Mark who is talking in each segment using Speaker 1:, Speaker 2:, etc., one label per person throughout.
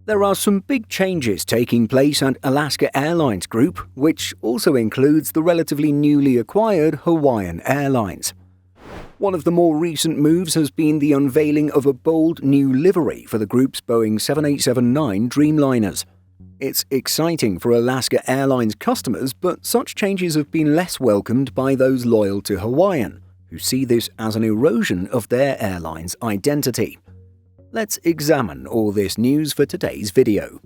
Speaker 1: There are some big changes taking place at Alaska Airlines Group, which also includes the relatively newly acquired Hawaiian Airlines. One of the more recent moves has been the unveiling of a bold new livery for the group's Boeing 787-9 Dreamliners. It's exciting for Alaska Airlines customers, but such changes have been less welcomed by those loyal to Hawaiian, who see this as an erosion of their airline's identity. Let's examine all this news for today's video.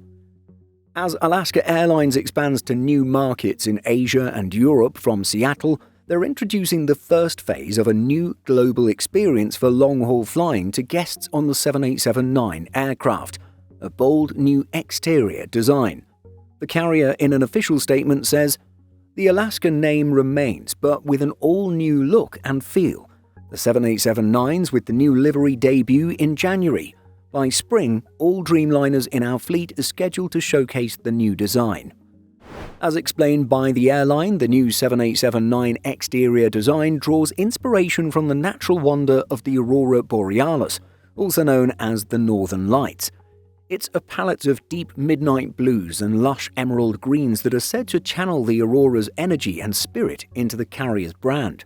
Speaker 1: As Alaska Airlines expands to new markets in Asia and Europe from Seattle, they're introducing the first phase of a new global experience for long-haul flying to guests on the 787-9 aircraft, a bold new exterior design. The carrier in an official statement says, "The Alaska name remains, but with an all-new look and feel. The 787-9s with the new livery debut in January. By spring, all Dreamliners in our fleet are scheduled to showcase the new design." As explained by the airline, the new 787-9 exterior design draws inspiration from the natural wonder of the Aurora Borealis, also known as the Northern Lights. It's a palette of deep midnight blues and lush emerald greens that are said to channel the Aurora's energy and spirit into the carrier's brand.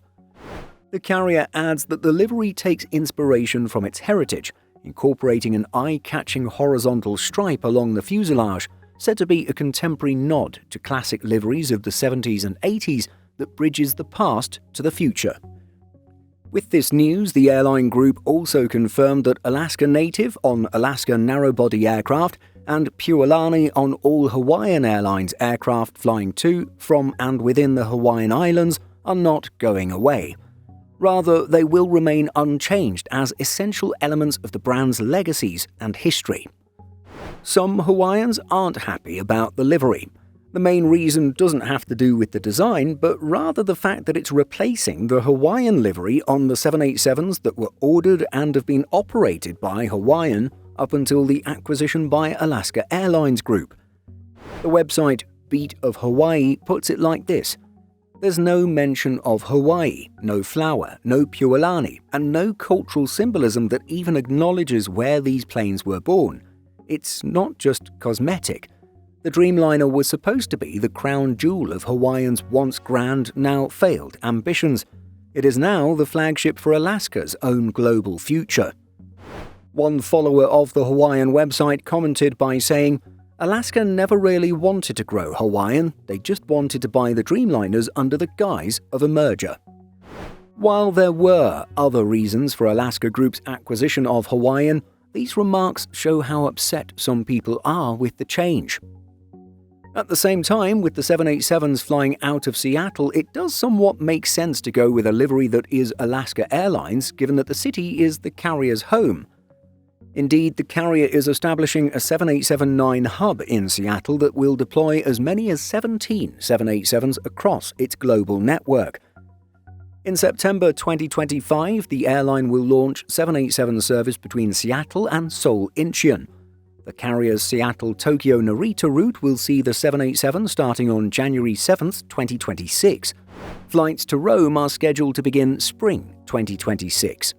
Speaker 1: The carrier adds that the livery takes inspiration from its heritage, incorporating an eye-catching horizontal stripe along the fuselage, said to be a contemporary nod to classic liveries of the 70s and 80s that bridges the past to the future. With this news, the airline group also confirmed that Alaska Native on Alaska narrow-body aircraft and Pualani on all Hawaiian Airlines aircraft flying to, from and within the Hawaiian Islands are not going away. Rather, they will remain unchanged as essential elements of the brand's legacies and history. Some Hawaiians aren't happy about the livery. The main reason doesn't have to do with the design, but rather the fact that it's replacing the Hawaiian livery on the 787s that were ordered and have been operated by Hawaiian up until the acquisition by Alaska Airlines Group. The website Beat of Hawaii puts it like this: "There's no mention of Hawaii, no flower, no Pualani, and no cultural symbolism that even acknowledges where these planes were born. It's not just cosmetic. The Dreamliner was supposed to be the crown jewel of Hawaiian's once grand, now failed ambitions. It is now the flagship for Alaska's own global future." One follower of the Hawaiian website commented by saying, "Alaska never really wanted to grow Hawaiian, they just wanted to buy the Dreamliners under the guise of a merger." While there were other reasons for Alaska Group's acquisition of Hawaiian, these remarks show how upset some people are with the change. At the same time, with the 787s flying out of Seattle, it does somewhat make sense to go with a livery that is Alaska Airlines, given that the city is the carrier's home. Indeed, the carrier is establishing a 787-9 hub in Seattle that will deploy as many as 17 787s across its global network. In September 2025, the airline will launch 787 service between Seattle and Seoul Incheon. The carrier's Seattle-Tokyo Narita route will see the 787 starting on January 7, 2026. Flights to Rome are scheduled to begin spring 2026.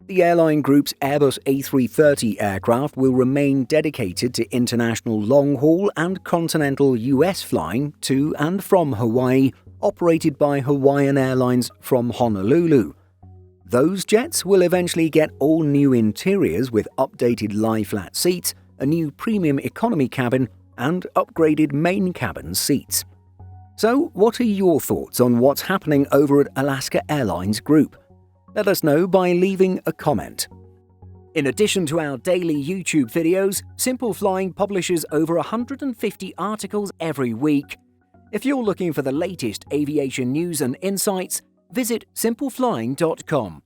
Speaker 1: The airline group's Airbus A330 aircraft will remain dedicated to international long-haul and continental US flying to and from Hawaii, operated by Hawaiian Airlines from Honolulu. Those jets will eventually get all new interiors with updated lie-flat seats, a new premium economy cabin, and upgraded main cabin seats. So, what are your thoughts on what's happening over at Alaska Airlines Group? Let us know by leaving a comment. In addition to our daily YouTube videos, Simple Flying publishes over 150 articles every week. If you're looking for the latest aviation news and insights, visit simpleflying.com.